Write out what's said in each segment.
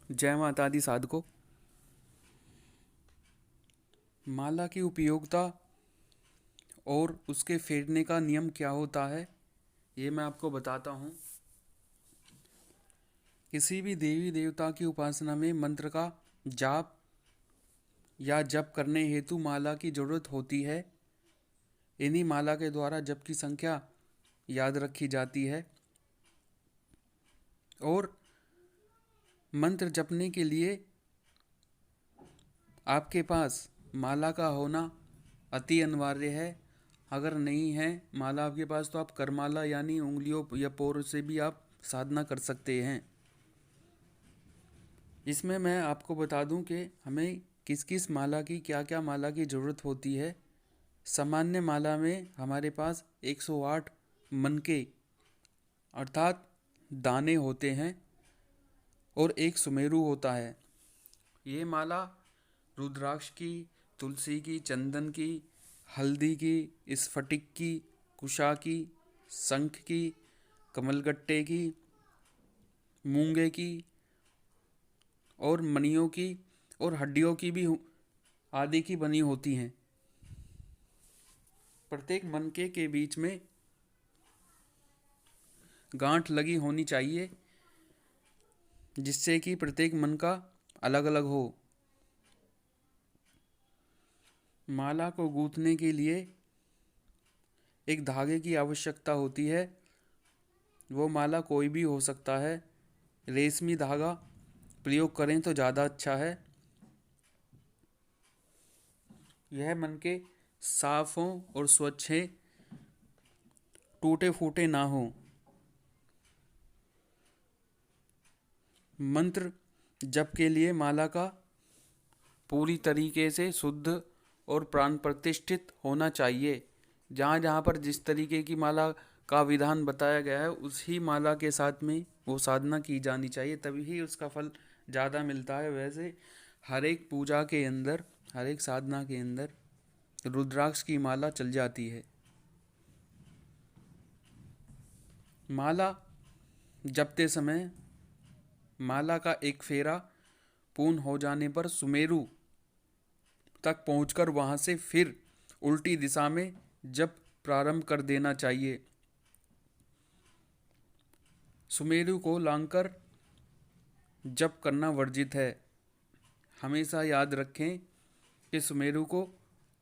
जय माता दी साधको। माला की उपयोगिता और उसके फेरने का नियम क्या होता है, ये मैं आपको बताता हूँ। किसी भी देवी देवता की उपासना में मंत्र का जाप या जप करने हेतु माला की जरूरत होती है। इन्हीं माला के द्वारा जप की संख्या याद रखी जाती है और मंत्र जपने के लिए आपके पास माला का होना अति अनिवार्य है। अगर नहीं है माला आपके पास तो आप करमाला यानी उंगलियों या पैरों से भी आप साधना कर सकते हैं। इसमें मैं आपको बता दूं कि हमें किस किस माला की क्या क्या माला की ज़रूरत होती है। सामान्य माला में हमारे पास 108 मनके अर्थात दाने होते हैं और एक सुमेरु होता है। ये माला रुद्राक्ष की, तुलसी की, चंदन की, हल्दी की, स्फटिक की, कुशा की, शंख की, कमलगट्टे की, मूंगे की और मणियों की और हड्डियों की भी आदि की बनी होती हैं। प्रत्येक मनके के बीच में गांठ लगी होनी चाहिए जिससे कि प्रत्येक मन का अलग अलग हो। माला को गूंथने के लिए एक धागे की आवश्यकता होती है। वो माला कोई भी हो सकता है। रेशमी धागा प्रयोग करें तो ज़्यादा अच्छा है। यह मन के साफ हों और स्वच्छ है, टूटे फूटे ना हो। मंत्र जप के लिए माला का पूरी तरीके से शुद्ध और प्राण प्रतिष्ठित होना चाहिए। जहाँ जहाँ पर जिस तरीके की माला का विधान बताया गया है उसी माला के साथ में वो साधना की जानी चाहिए, तभी ही उसका फल ज़्यादा मिलता है। वैसे हर एक पूजा के अंदर, हर एक साधना के अंदर रुद्राक्ष की माला चल जाती है। माला जपते समय माला का एक फेरा पूर्ण हो जाने पर सुमेरु तक पहुंचकर वहां से फिर उल्टी दिशा में जप प्रारंभ कर देना चाहिए। सुमेरु को लांघकर जप करना वर्जित है। हमेशा याद रखें कि सुमेरु को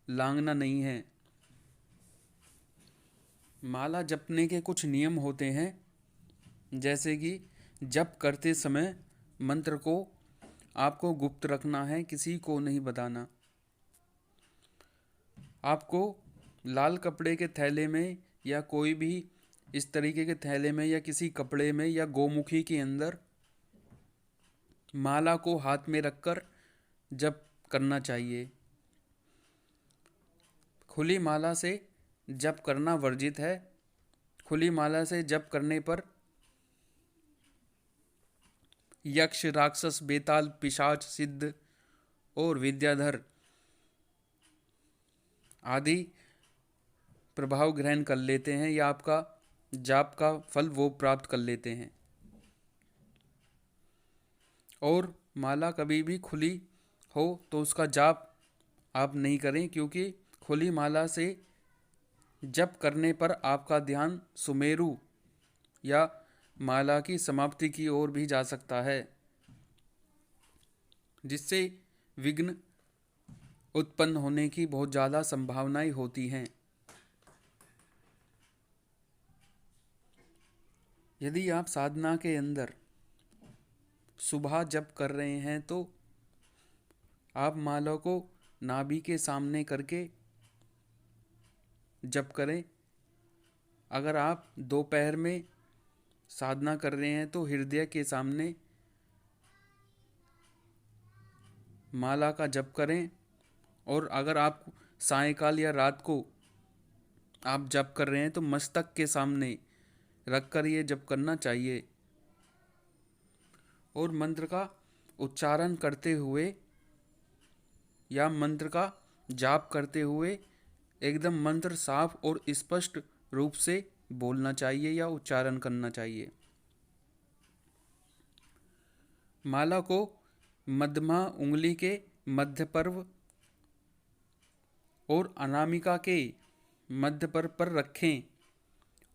लांघना नहीं है। माला जपने के कुछ नियम होते हैं, जैसे कि जप करते समय मंत्र को आपको गुप्त रखना है, किसी को नहीं बताना। आपको लाल कपड़े के थैले में या कोई भी इस तरीके के थैले में या किसी कपड़े में या गोमुखी के अंदर माला को हाथ में रखकर जप करना चाहिए। खुली माला से जप करना वर्जित है। खुली माला से जप करने पर यक्ष, राक्षस, बेताल, पिशाच, सिद्ध और विद्याधर आदि प्रभाव ग्रहण कर लेते हैं या आपका जाप का फल वो प्राप्त कर लेते हैं। और माला कभी भी खुली हो तो उसका जाप आप नहीं करें, क्योंकि खुली माला से जप करने पर आपका ध्यान सुमेरु या माला की समाप्ति की ओर भी जा सकता है, जिससे विघ्न उत्पन्न होने की बहुत ज़्यादा संभावनाएं होती हैं। यदि आप साधना के अंदर सुबह जप कर रहे हैं तो आप माला को नाभि के सामने करके जप करें। अगर आप दोपहर में साधना कर रहे हैं तो हृदय के सामने माला का जप करें। और अगर आप सायंकाल या रात को आप जप कर रहे हैं तो मस्तक के सामने रखकर ये जप करना चाहिए। और मंत्र का उच्चारण करते हुए या मंत्र का जाप करते हुए एकदम मंत्र साफ और स्पष्ट रूप से बोलना चाहिए या उच्चारण करना चाहिए। माला को मध्यमा उंगली के मध्य पर्व और अनामिका के मध्य पर्व पर रखें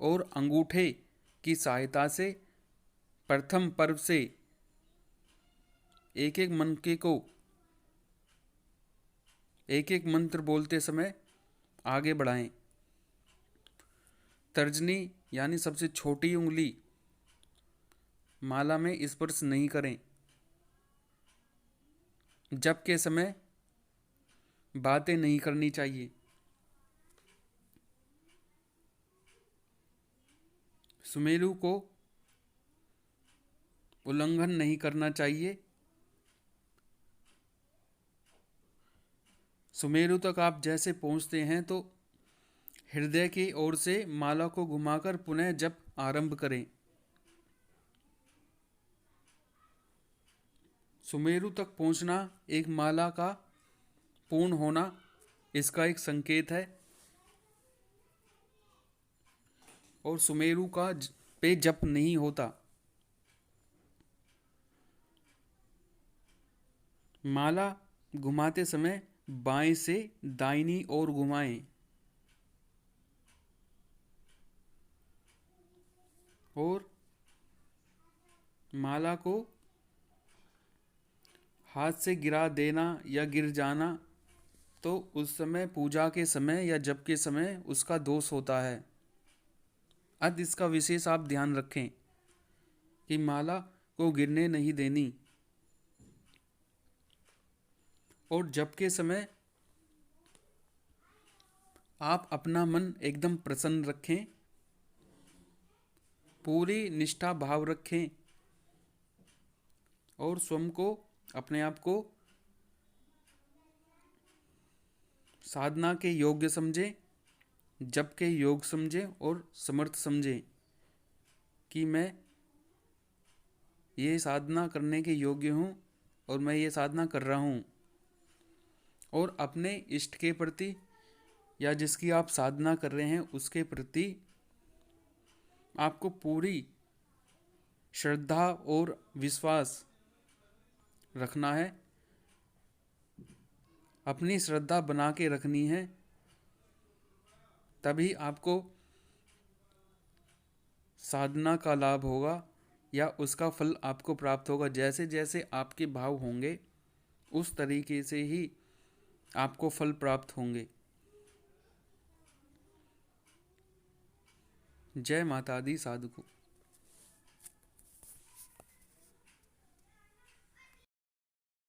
और अंगूठे की सहायता से प्रथम पर्व से एक एक मनके को एक एक मंत्र बोलते समय आगे बढ़ाएं। तर्जनी यानी सबसे छोटी उंगली माला में स्पर्श नहीं करें। जप के समय बातें नहीं करनी चाहिए। सुमेरु को उल्लंघन नहीं करना चाहिए। सुमेरु तक आप जैसे पहुंचते हैं तो हृदय की ओर से माला को घुमाकर पुनः जप आरंभ करें। सुमेरु तक पहुंचना एक माला का पूर्ण होना इसका एक संकेत है और सुमेरु का पे जप नहीं होता। माला घुमाते समय बाएं से दाहिनी ओर घुमाएं और माला को हाथ से गिरा देना या गिर जाना तो उस समय पूजा के समय या जप के समय उसका दोष होता है। अतः इसका विशेष आप ध्यान रखें कि माला को गिरने नहीं देनी। और जप के समय आप अपना मन एकदम प्रसन्न रखें, पूरी निष्ठा भाव रखें और स्वयं को अपने आप को साधना के योग्य समझें, जप के योग समझें और समर्थ समझें कि मैं ये साधना करने के योग्य हूँ और मैं ये साधना कर रहा हूँ। और अपने इष्ट के प्रति या जिसकी आप साधना कर रहे हैं उसके प्रति आपको पूरी श्रद्धा और विश्वास रखना है। अपनी श्रद्धा बना के रखनी है, तभी आपको साधना का लाभ होगा या उसका फल आपको प्राप्त होगा। जैसे जैसे आपके भाव होंगे उस तरीके से ही आपको फल प्राप्त होंगे। जय माता दी साधु को।